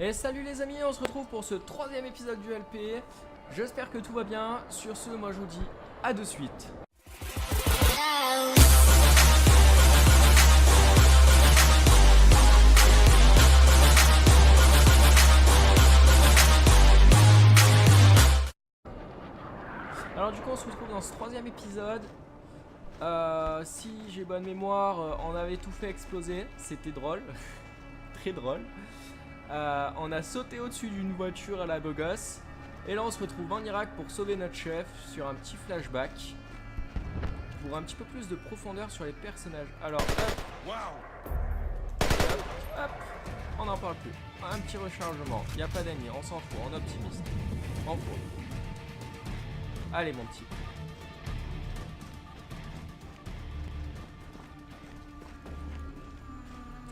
Et salut les amis, on se retrouve pour ce troisième épisode du LP. J'espère que tout va bien. Sur ce, moi je vous dis à de suite. Alors du coup on se retrouve dans ce troisième épisode. Si j'ai bonne mémoire, on avait tout fait exploser. C'était drôle. Très drôle. On a sauté au-dessus d'une voiture à la beau gosse. Et là on se retrouve en Irak pour sauver notre chef sur un petit flashback. Pour un petit peu plus de profondeur sur les personnages. Alors hop, hop, on n'en parle plus. Un petit rechargement, il n'y a pas d'ennemis, on s'en fout, on optimiste. On fout. Allez mon petit.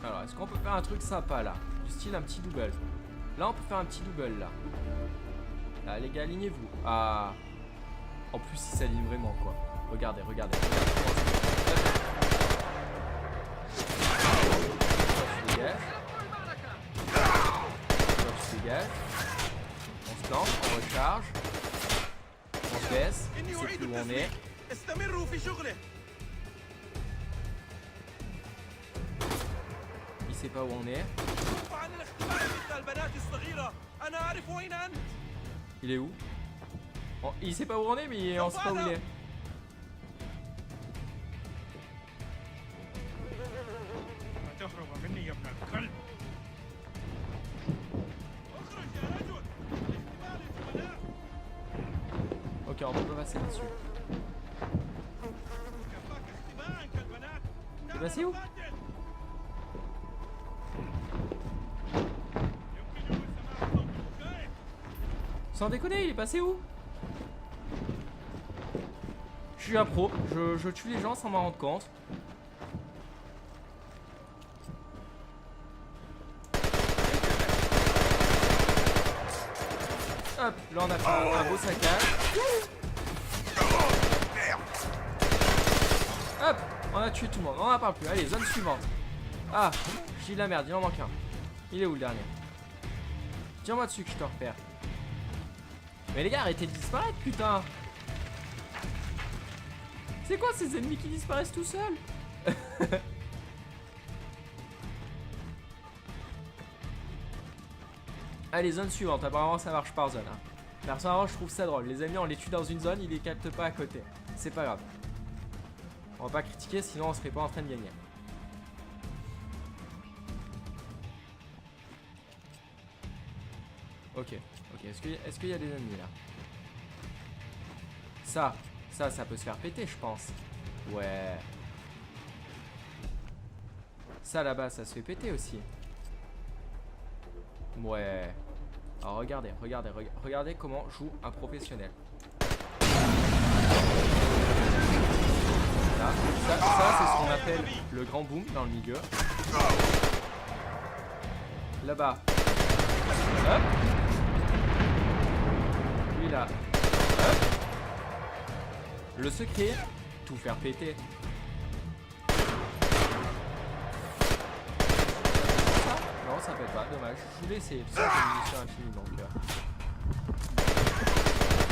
Alors est-ce qu'on peut faire un truc sympa là? Du style un petit double. Là on peut faire un petit double là. Là les gars, alignez-vous. Ah. En plus il s'aligne vraiment quoi. Regardez, regardez. On se dégage. On se dégage. On se lance, on recharge. On se baisse. On sait plus où on est. Il sait pas où on est. Il est où? Oh, il sait pas où on est, mais on sait pas où il est. Ok, on peut pas passer là-dessus. Il est passé où? Sans déconner, il est passé où? Je suis un pro, je tue les gens sans m'en rendre compte. Hop, là on a fait un beau saccage. Hop, on a tué tout le monde, on n'en parle plus. Allez, zone suivante. Ah, je dis de la merde, il en manque un. Il est où le dernier? Tiens-moi dessus que je te repère. Mais les gars, arrêtez de disparaître, putain! C'est quoi ces ennemis qui disparaissent tout seuls? Allez, zone suivante. Apparemment, ça marche par zone. Hein. Personnellement, je trouve ça drôle. Les ennemis, on les tue dans une zone, ils les captent pas à côté. C'est pas grave. On va pas critiquer, sinon on serait pas en train de gagner. Ok, ok. Est-ce qu'il y a des ennemis là? Ça peut se faire péter, je pense. Ouais. Ça là-bas, ça se fait péter aussi. Ouais. Alors regardez, regardez comment joue un professionnel. Là, ça c'est ce qu'on appelle le grand boom dans le milieu. Là-bas. Hop. Lui là. Hop. Le secret, tout faire péter. Non, ça pète pas, dommage. Je voulais essayer, ça j'ai une munition infinie donc.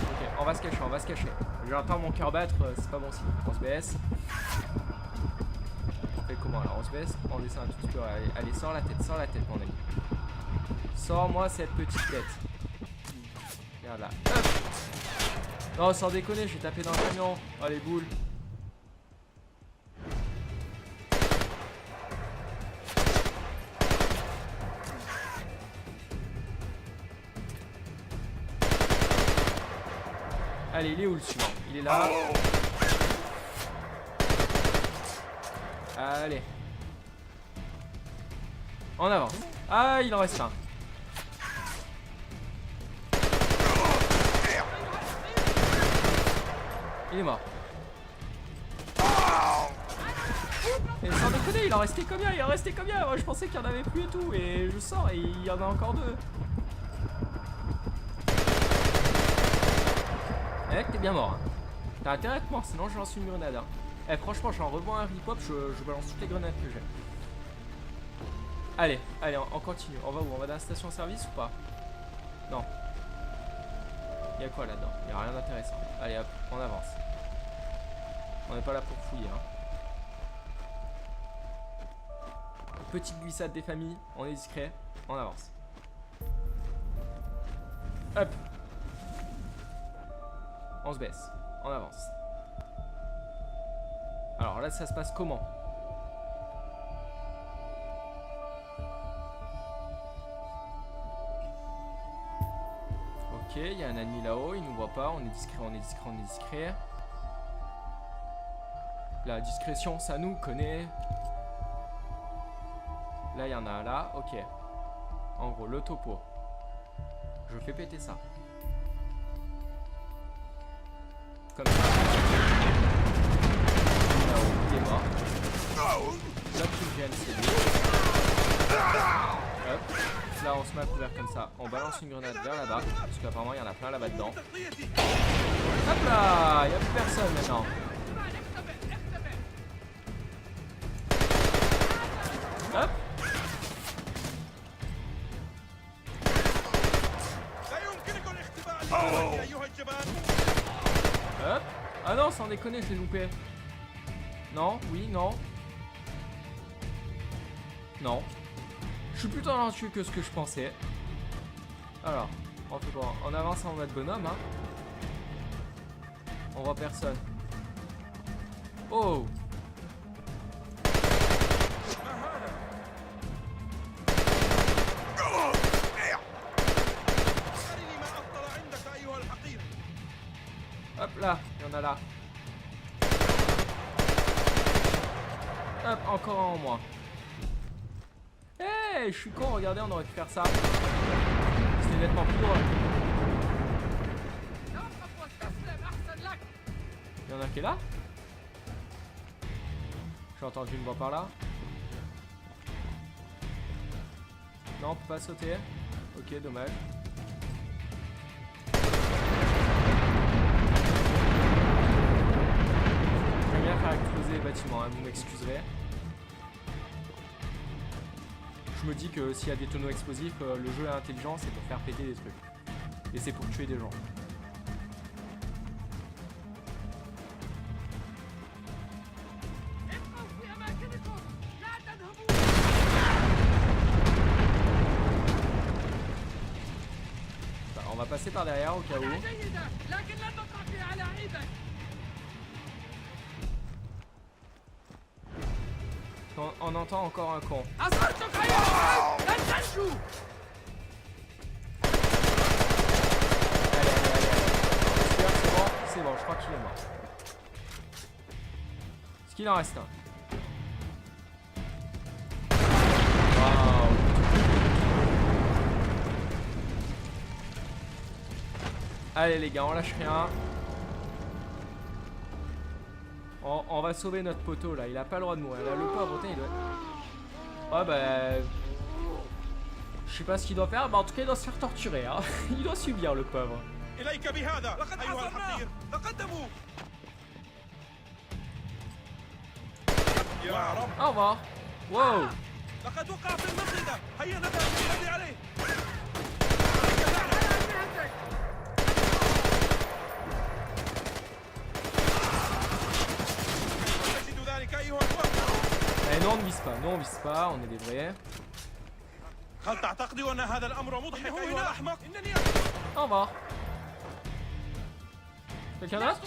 Ok, on va se cacher, J'entends mon cœur battre, c'est pas bon signe. On se baisse. On fait comment alors? On se baisse, on descend un tout petit peu. Allez, sors la tête mon ami. Sors-moi cette petite tête. Regarde là. Hop. Non, sans déconner, j'ai tapé dans le camion. Oh les boules. Allez, il est où le suivant? Il est là. Allez. En avant. Ah, il en reste un. Il est mort. Et sans déconner, il en restait combien? Moi je pensais qu'il y en avait plus et tout. Et je sors et il y en a encore deux. Mec, t'es bien mort. Hein. T'as intérêt à être mort, sinon je lance une grenade. Hein. Eh, franchement, j'en revois un rip-hop, je balance toutes les grenades que j'ai. Allez, allez, on continue. On va où? On va dans la station service ou pas? Non. Il y a quoi là-dedans? Il y a rien d'intéressant. Allez hop, on avance. On n'est pas là pour fouiller hein. Petite glissade des familles, on est discret, on avance. Hop. On se baisse, on avance. Alors là ça se passe comment? Ok, il y a un ennemi là-haut, il nous voit pas, on est discret, on est discret, on est discret. La discrétion, ça nous connaît. Là, il y en a un là, ok. En gros, le topo. Je fais péter ça. Comme ça. Là-haut, il est mort. Là, qui me gêne, c'est lui. Hop. Là, on se met à couvert comme ça. On balance une grenade vers là-bas. Parce qu'apparemment, il y en a plein là-bas dedans. Hop là, il n'y a plus personne maintenant. Hop. Hop. Ah non, sans déconner, je l'ai loupé. Non, oui, non. Non. Je suis plus talentueux que ce que je pensais. Alors, on fait quoi? On avance en mode bonhomme, hein. On voit personne. Oh. Hop là, il y en a là. Hop, encore un en moins. Hey, je suis con, regardez, on aurait pu faire ça. C'était nettement plus drôle. Il y en a qui est là. J'ai entendu une voix par là. Non, on peut pas sauter. Ok, dommage. J'aime bien faire exploser les bâtiments, hein, vous m'excuserez. Je me dis que s'il y a des tonneaux explosifs, le jeu est intelligent, c'est pour faire péter des trucs. Et c'est pour tuer des gens. Bah, on va passer par derrière au cas où. On entend encore un con. Allez, c'est bon, je crois qu'il est mort. Est-ce qu'il en reste un? Waouh. Allez les gars, on lâche rien. On va sauver notre poteau là, il a pas le droit de mourir. Là, le pauvre, il doit... Ah bah... Je sais pas ce qu'il doit faire, mais en tout cas il doit se faire torturer hein. Il doit subir le pauvre. Au revoir. Wow. Eh non, on ne vise pas, non on vise pas, on est des vrais. Au revoir. Quelqu'un d'autre?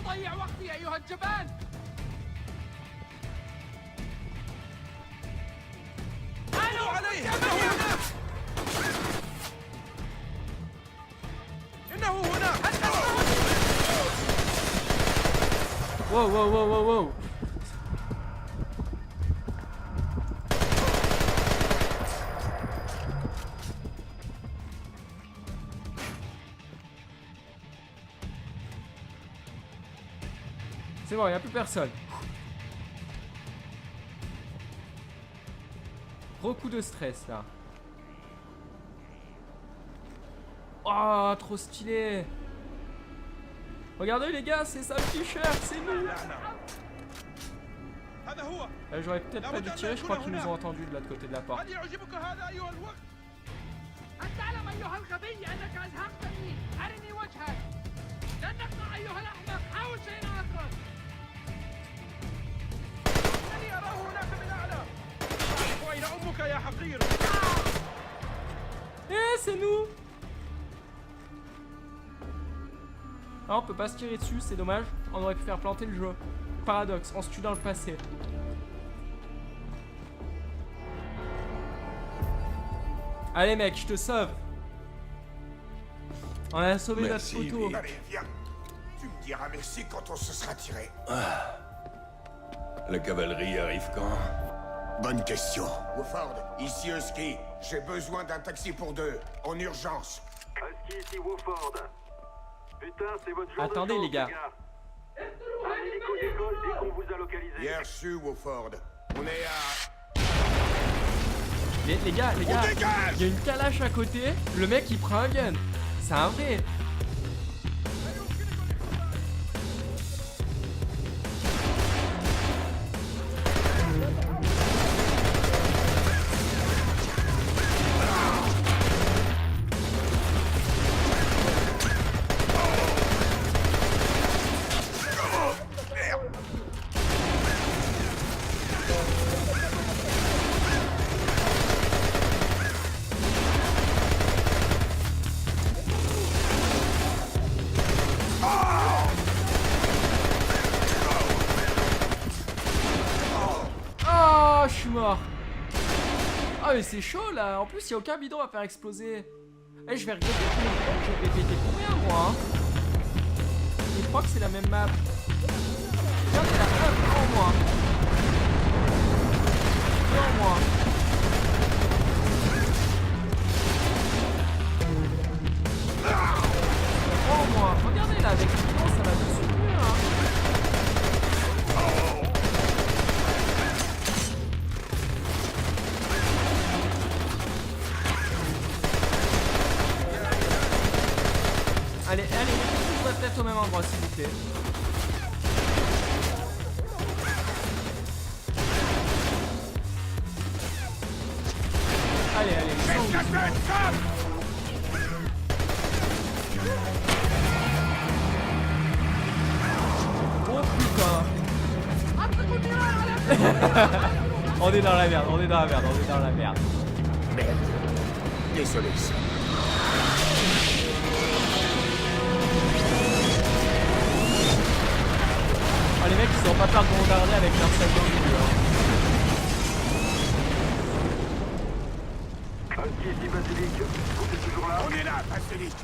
Wow, wow, wow, wow, wow. C'est bon, il n'y a plus personne. Gros coup de stress là. Oh, trop stylé. Regardez les gars, c'est ça le t-shirt, c'est nous. J'aurais peut-être pas dû tirer, je crois qu'ils nous ont entendus de l'autre côté de la porte. Eh, c'est nous! Ah, on peut pas se tirer dessus, c'est dommage. On aurait pu faire planter le jeu. Paradoxe, on se tue dans le passé. Allez mec, je te sauve. On a sauvé notre photo. Allez, viens. Tu me diras merci quand on se sera tiré. La cavalerie arrive quand? Bonne question. Wofford, ici Husky. J'ai besoin d'un taxi pour 2, en urgence. Husky ici Wofford. Putain, c'est votre jour. Attendez, de chance, les gars. Un hélico décolle dès qu'on vous a localisé. Bien reçu, Wofford. On est à... Les gars, il y a une calache à côté. Le mec il prend un gun. C'est un vrai. Oh, je suis mort. Ah mais c'est chaud là. En plus il y a aucun bidon à faire exploser. Eh, je vais regretter tous les bidons que j'ai pété pour rien moi hein. Je crois que c'est la même map. Regardez la map en moi. En moi. En moi. Regardez là avec les bidons ça va de suite mieux hein. Allez, on va peut-être au même endroit s'il vous plaît. Allez, oh putain. On est dans la merde, Merde. Désolé, ça. Ah, les mecs ils sont pas peur de bombarder avec leur sac dans le milieu hein. Husky ici Basilic. Vous êtes toujours là? On est là, Basilic.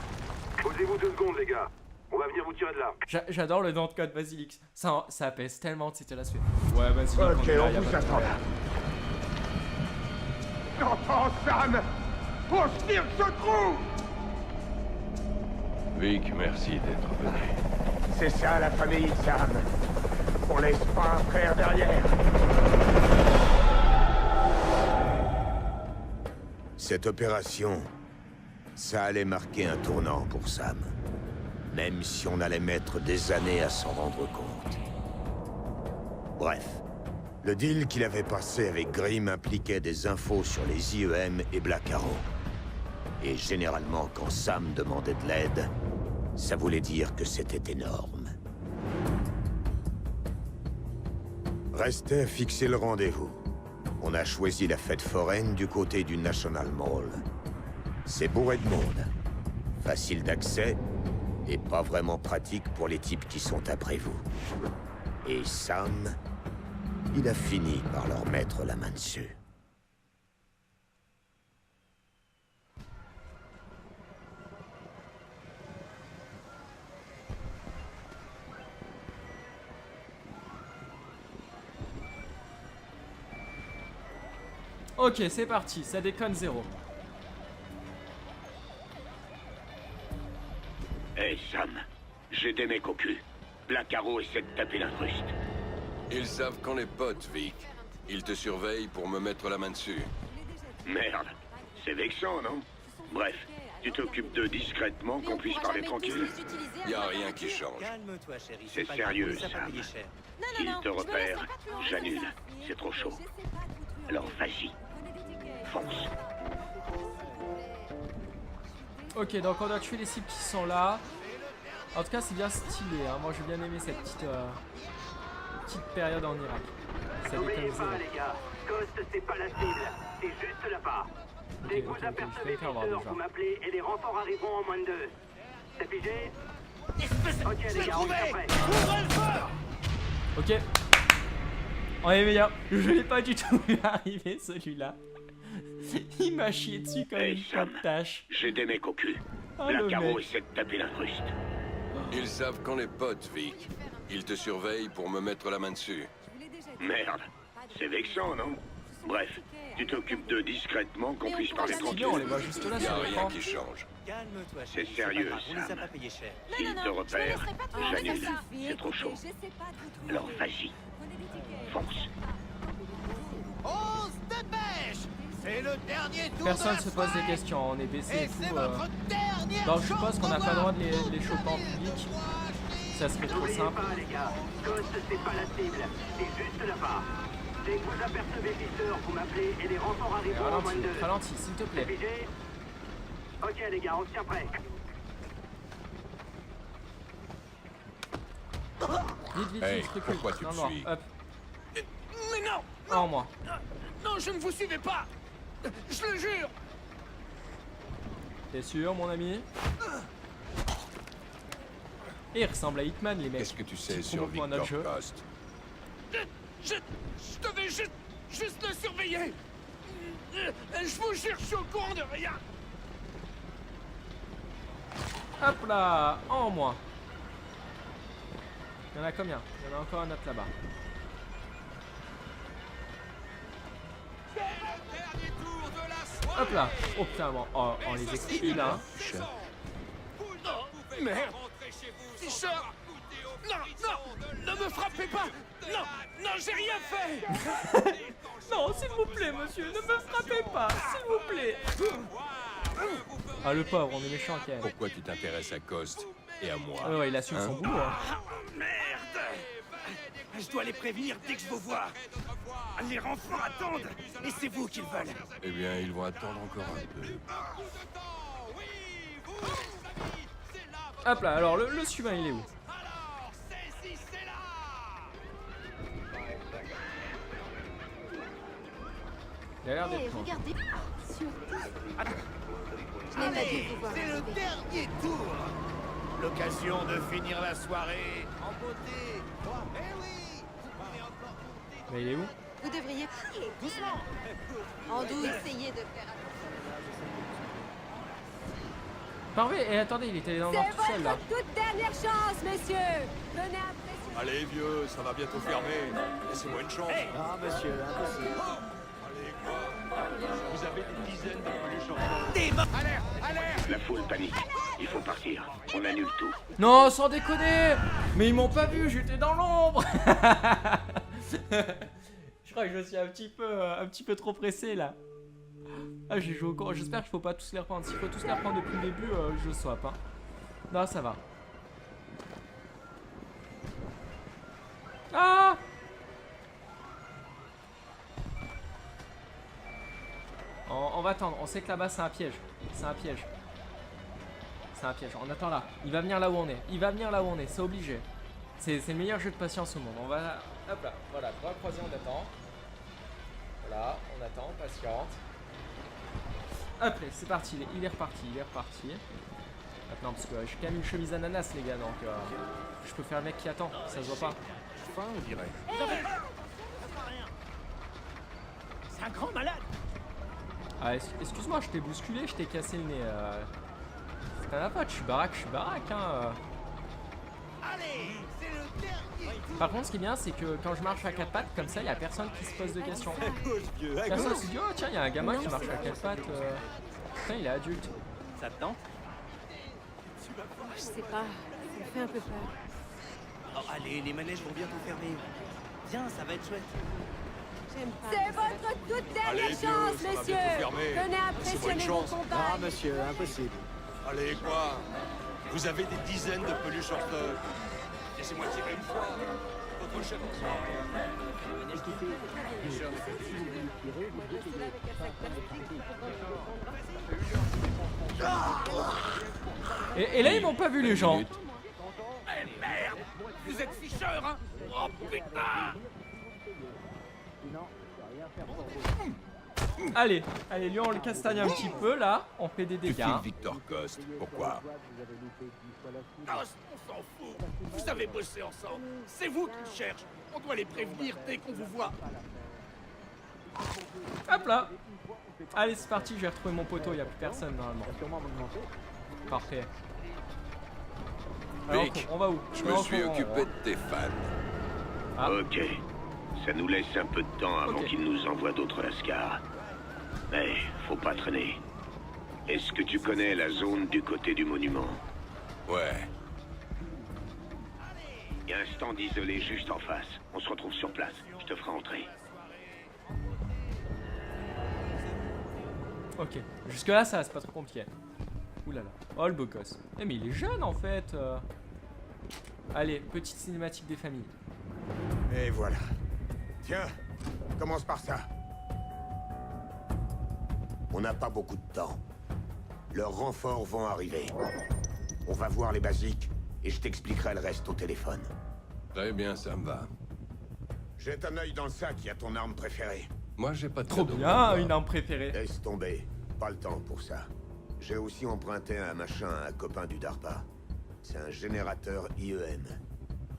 Posez-vous 2 secondes, les gars. On va venir vous tirer de là. J'adore le nom de code Basilix. Ça pèse tellement de c'était la suite. Ouais, Basilix. Ok, on on vous attend là. Entends, Sam. On se tire de ce trou. Vic, merci d'être venu. C'est ça la famille, Sam. On laisse pas un frère derrière. Cette opération, ça allait marquer un tournant pour Sam. Même si on allait mettre des années à s'en rendre compte. Bref, le deal qu'il avait passé avec Grimm impliquait des infos sur les IEM et Black Arrow. Et généralement, quand Sam demandait de l'aide, ça voulait dire que c'était énorme. Restait à fixer le rendez-vous. On a choisi la fête foraine du côté du National Mall. C'est bourré de monde. Facile d'accès et pas vraiment pratique pour les types qui sont après vous. Et Sam, il a fini par leur mettre la main dessus. Ok, c'est parti, ça déconne 0. Hey Sam, j'ai des mecs au cul. Black Arrow essaie de taper l'incruste. Ils savent qu'on est potes, Vic. Ils te surveillent pour me mettre la main dessus. Merde, c'est vexant, non? Bref, Tu t'occupes d'eux discrètement, qu'on puisse parler tranquille. Y a rien qui change. Calme-toi, chérie. C'est pas sérieux, grave, ça va Sam. payer cher. S'ils te repèrent, j'annule. C'est trop chaud. Alors vas-y, fonce. Ok, donc on a tué les cibles qui sont là. En tout cas, c'est bien stylé. Hein. Moi, j'ai bien aimé cette petite période en Irak. Ça N'oubliez déconne zéro. pas, les gars. Ghost, c'est pas la cible. C'est juste là-bas. Dès que ok, vous je apercevez vais faire voir Victor, déjà. vous m'appelez et les renforts arriveront en moins de 2. C'est figé? Ok, les gars, on est prêts. Ok. On est meilleur. Je l'ai pas du tout vu arriver celui-là. Il m'a chié dessus comme Hey, une Sam. tâche. J'ai des mecs au cul. Ah, La le carreau mec. essaie de taper l'incruste. Ils savent qu'on est potes, Vic. Ils te surveillent pour me mettre la main dessus. Merde. C'est vexant, non? Bref, tu t'occupes d'eux discrètement, qu'on puisse parler Stylé, on les tranquille. voit juste là Y a sur rien l'écran. qui change. Calme-toi, C'est chérie. sérieux, pas grave, on les a Sam. pas payés cher. S'ils te repèrent, j'annule. C'est trop chaud. Alors vas-y, fonce. On se dépêche. C'est le dernier tour Personne de se la pose des soirée. questions, on est baissé Et et c'est tout. votre dernière Donc je chance suppose qu'on n'a de pas le droit voir de les choper en public. Ça serait trop N'oubliez simple. pas, les gars. Ghost, c'est pas la cible. C'est juste là-bas. Dès que vous apercevez Victor, vous m'appelez et les renforts arriveront en moins de 2. Ralentis, s'il te C'est plaît. figé? Ok, les gars, on se tient prêt. Vite, vite, Hey, vite, recule. pourquoi tu Non, me non, suis? hop. Mais non, En moi. non, je ne vous suivais pas. Je le jure. T'es sûr, mon ami? Et il ressemble à Hitman, les mecs. Qu'est-ce que tu sais Qui sur prouvent pour notre Victor jeu. Cost? Je devais juste le surveiller. Je vous jure, je suis au courant de rien. Hop là, en moi. Il y en a combien? Il y en a encore un autre là-bas. Hop là. Oh putain, bon, on les explie là. Merde. Fisher. Non, non, ne me frappez pas. Non, non, j'ai rien fait. Non, s'il vous plaît, monsieur, ne me frappez pas, s'il vous plaît. Ah, le pauvre, on est méchant quand même. Pourquoi tu t'intéresses à Cost et à moi? Ah ouais, il assume son boulot. Hein. Merde. Je dois les prévenir dès que je vous vois. Les renforts attendent. Et c'est vous qu'ils veulent. Eh bien, ils vont attendre encore un peu. Hop là, alors le suivant, il est où? Il a l'air d'être con. Regardez. Allez, c'est le dernier tour. L'occasion de finir la soirée en beauté. Eh oui. Mais il est où? Vous devriez doucement. Andou, essayez de faire attention. Parfait, et attendez, il était dans le noir tout seul là. toute dernière chance, messieurs. Venez impressionner. Allez vieux, ça va bientôt fermer. Laissez-moi une chance. Ah, monsieur, impossible. Vous avez des dizaines de peluches en La foule panique. Il faut partir. On annule tout. Non, sans déconner. Mais ils m'ont pas vu, j'étais dans l'ombre. Je crois que je suis un petit peu trop pressé là. Ah, j'ai joué au cours. J'espère qu'il faut pas tous les reprendre. S'il faut tous les reprendre depuis le début, je swap. Hein. Non, ça va. Ah! On va attendre. On sait que là-bas c'est un piège. C'est un piège. C'est un piège. On attend là. Il va venir là où on est. Il va venir là où on est. C'est obligé. C'est le meilleur jeu de patience au monde. On va. Hop là. Voilà. Bras croisés, on attend. Voilà. On attend. Patiente. Hop là. C'est parti. Il est reparti. Il est reparti. Maintenant, parce que j'ai quand même une chemise ananas, les gars. Donc, je peux faire le mec qui attend. Ça se voit pas. fin, on dirait. C'est un grand malade. Ah, excuse-moi, je t'ai bousculé, je t'ai cassé le nez. C'est pas ma faute, je suis baraque, hein. Allez, c'est le dernier. Par contre, ce qui est bien, c'est que quand je marche à quatre pattes, comme ça, il y a personne qui se pose de questions. Vieux, Personne se dit, oh tiens, il y a un gamin qui marche à quatre pattes. Putain, il est adulte. Ça te tente? Je sais pas, ça me fait un peu peur. Oh, allez, les manèges vont bientôt fermer. Viens, ça va être chouette. C'est votre toute dernière chance, messieurs. Venez impressionner vos Ah, compagnes. monsieur, impossible. Allez, quoi? Vous avez des dizaines de peluches hors d'œuvre. Laissez-moi tirer une fois. Votre chef. Et là, ils m'ont pas vu, les gens. Vous êtes ficheur, hein? Oh putain! Allez, lui, on le castagne un petit peu, là. On fait des Tu dégâts. files Victor Coste. Pourquoi? Ah, on s'en fout. Vous avez bossé ensemble. C'est vous qui cherche. On doit les prévenir dès qu'on vous voit. Hop là. Allez, c'est parti, je vais retrouver mon poteau, il n'y a plus personne normalement. Parfait. Alors, Vic, on va où? Je me suis occupé de tes fans. Ah. Ok. Ça nous laisse un peu de temps avant Ok. qu'ils nous envoient d'autres lascars. Mais faut pas traîner. Est-ce que tu connais la zone du côté du monument? Ouais. Il y a un stand isolé juste en face. On se retrouve sur place. Je te ferai entrer. Ok, jusque là ça va, c'est pas trop compliqué. Ouh là là. Oh le beau gosse. Eh mais il est jeune en fait. Allez, petite cinématique des familles. Et voilà. Tiens, commence par ça. On n'a pas beaucoup de temps. Leurs renforts vont arriver. On va voir les basiques et je t'expliquerai le reste au téléphone. Très bien, ça me va. Jette un œil dans le sac, il y a ton arme préférée. Moi, j'ai pas de Trop cadeau bien, pour toi. une arme préférée. Laisse tomber, pas le temps pour ça. J'ai aussi emprunté un machin à un copain du DARPA. C'est un générateur IEM.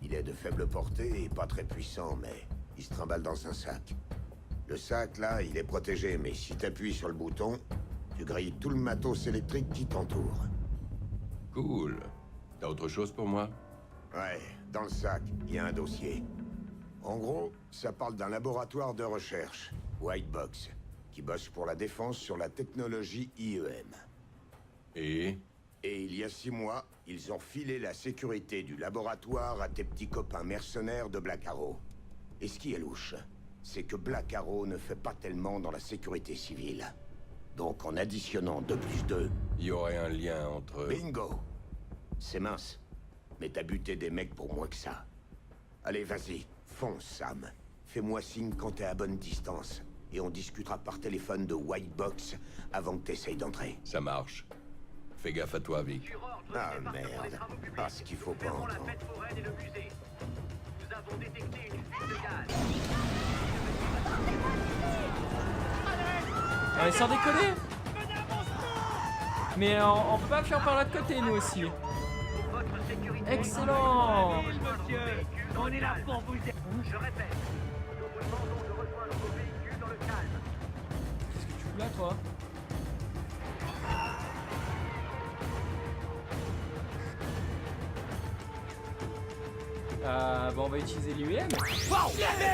Il est de faible portée et pas très puissant, mais il se trimballe dans un sac. Le sac, là, il est protégé, mais si t'appuies sur le bouton, tu grilles tout le matos électrique qui t'entoure. Cool. T'as autre chose pour moi? Ouais, dans le sac, il y a un dossier. En gros, ça parle d'un laboratoire de recherche, White Box, qui bosse pour la défense sur la technologie IEM. Et Et il y a 6 mois, ils ont filé la sécurité du laboratoire à tes petits copains mercenaires de Black Arrow. Et ce qui est louche, c'est que Black Arrow ne fait pas tellement dans la sécurité civile. Donc en additionnant 2 plus 2, il y aurait un lien entre... bingo! C'est mince, mais t'as buté des mecs pour moins que ça. Allez, vas-y, fonce, Sam. Fais-moi signe quand t'es à bonne distance. Et on discutera par téléphone de White Box avant que t'essayes d'entrer. Ça marche. Fais gaffe à toi, Vic. Ah merde. Ah, ce qu'il faut pas Pour la entendre. fête foraine et le musée. Nous avons détecté une fuite de gaz. Allez, sans déconner. Mais on peut pas faire par l'autre côté nous aussi. Votre sécurité. Excellent. Monsieur, on est là pour vous aider. Je répète, nous vous demandons de rejoindre vos véhicules dans le calme. Qu'est-ce que tu fous là toi? Bon, on va utiliser l'IEM.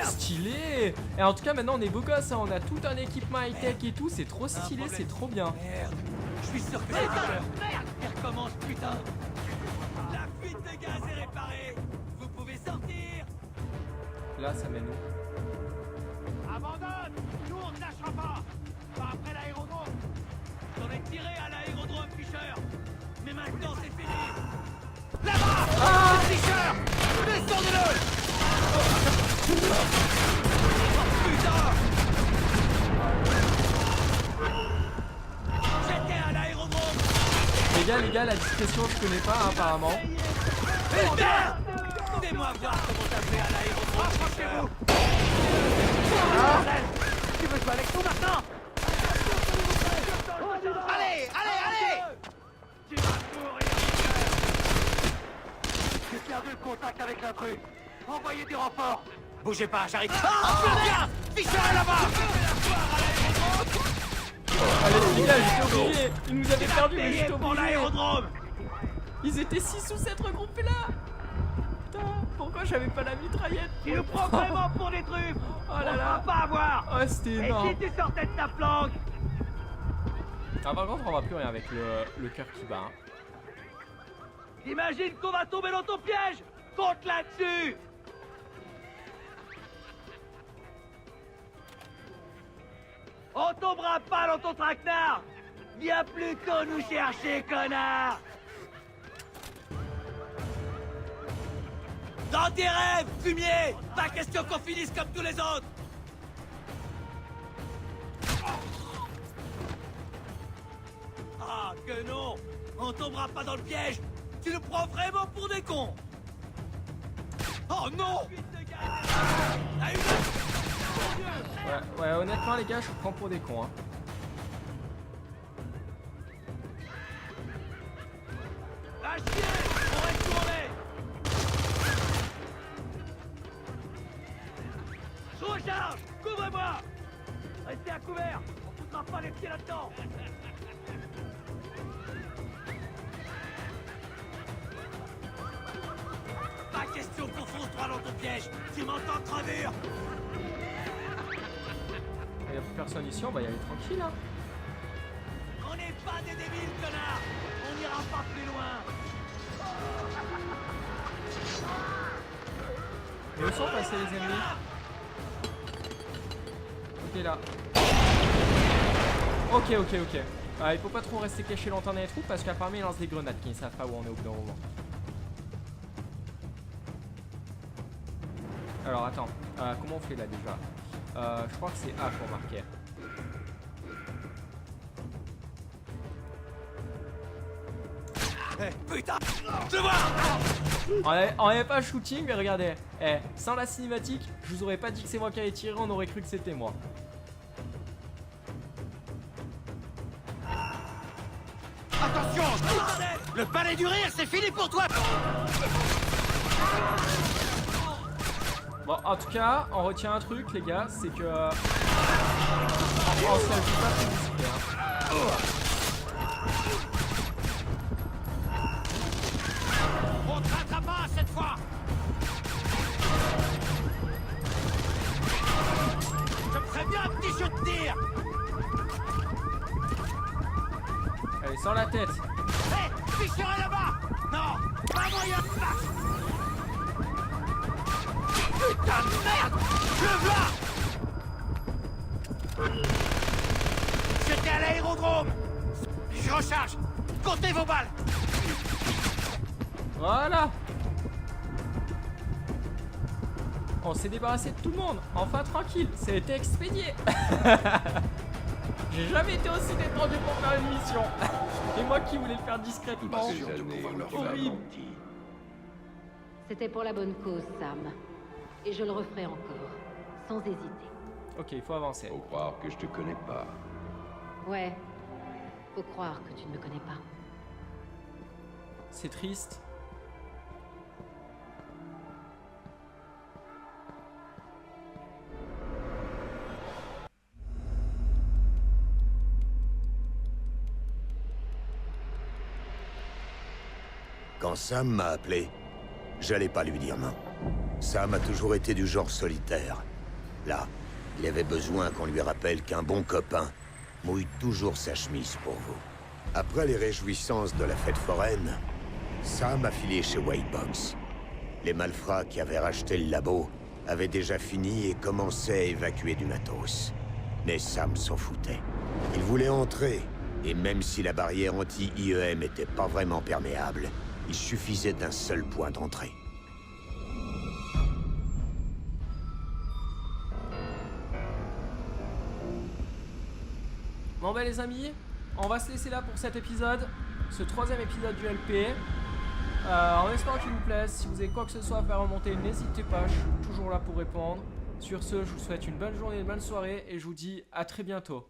Stylé. Et en tout cas maintenant on est beau gosse, hein. On a tout un équipement high-tech et tout, c'est trop stylé, c'est trop bien. Je suis sûr que c'est Victor. Il recommence, putain. La fuite de gaz est réparée. Vous pouvez sortir. Là ça mène où? Abandonne. Nous, on ne lâchera pas. Pas après l'aérodrome. J'en ai tiré à l'aérodrome, Fischer. Mais maintenant, c'est fini. Là-bas. Ah, Fischer. Descendez-le. Oh, putain. J'étais à l'aérodrome. Les gars, la discrétion je connais pas hein, apparemment. Putain. Fais-moi voir comment t'as fait à l'aérodrome. Approchez-vous. Tu veux jouer avec nous maintenant? Allez, allez, allez. Tu vas mourir. J'ai perdu le contact avec l'intrus. Envoyez des renforts. Bougez pas, j'arrive. Ah, Fischer est là-bas. Allez les gars, j'étais oublié. Ils nous avaient perdu mais j'étais pour oublié. l'aérodrome. Ils étaient 6 ou 7 regroupés là. Putain, pourquoi j'avais pas la mitraillette? Tu nous prends vraiment pour des trucs. Oh là là. On va pas avoir. Oh c'était Et énorme. si tu sortais de ta flanque? Ah par contre on va plus rien avec le cœur qui bat. Hein. Imagine qu'on va tomber dans ton piège. Compte là-dessus. On tombera pas dans ton traquenard. Viens plutôt nous chercher, connard. Dans tes rêves, fumier. Pas question qu'on finisse comme tous les autres. Ah, que non. On tombera pas dans le piège. Tu nous prends vraiment pour des cons. Oh non. Ouais, honnêtement les gars, je vous prends pour des cons. Hein. Va chier. On reste tourné. Je recharge. Couvre-moi. Restez à couvert. On foutra pas les pieds là-dedans. Pas question qu'on fonce droit dans ton piège. Tu m'entends, crevure? Il y a plus personne ici, on va y aller tranquille. Hein. On n'est pas des débiles, connard. On n'ira pas plus loin. Et où sont passés les ennemis? Ok, là. Ok. Il faut pas trop rester caché longtemps dans les trous parce qu'apparemment ils lancent des grenades qui ne savent pas où on est au bout d'un moment. Alors attends, comment on fait là déjà? Je crois que c'est A pour marquer. Putain, je vois. On avait pas shooting, mais regardez. Sans la cinématique, je vous aurais pas dit que c'est moi qui avais tiré, on aurait cru que c'était moi. Attention, le palais du rire, c'est fini pour toi. Bon, en tout cas, on retient un truc, les gars, c'est que... on s'agit pas de discuter, hein. On te rattrape pas cette fois. Je me ferais bien un petit jeu de tir. Allez, sans la tête. Hé, Fisher est là-bas. Non, pas moyen de marche. Putain de merde. Le voilà. J'étais à l'aérodrome. Je recharge. Comptez vos balles. Voilà. On s'est débarrassé de tout le monde. Enfin, tranquille. Ça a été expédié. J'ai jamais été aussi détendu pour faire une mission. Et moi qui voulais le faire discrètement. Horrible. C'était pour la bonne cause, Sam. Et je le referai encore, sans hésiter. Ok, il faut avancer. Faut croire que je te connais pas. Ouais, faut croire que tu ne me connais pas. C'est triste. Quand Sam m'a appelé, j'allais pas lui dire non. Sam a toujours été du genre solitaire. Là, il avait besoin qu'on lui rappelle qu'un bon copain mouille toujours sa chemise pour vous. Après les réjouissances de la fête foraine, Sam a filé chez Whitebox. Les malfrats qui avaient racheté le labo avaient déjà fini et commençaient à évacuer du matos. Mais Sam s'en foutait. Il voulait entrer, et même si la barrière anti-IEM n'était pas vraiment perméable, il suffisait d'un seul point d'entrée. Bon bah les amis, on va se laisser là pour cet épisode, ce 3e épisode du LP. En espérant qu'il vous plaise, si vous avez quoi que ce soit à faire remonter, n'hésitez pas, je suis toujours là pour répondre. Sur ce, je vous souhaite une bonne journée, une bonne soirée et je vous dis à très bientôt.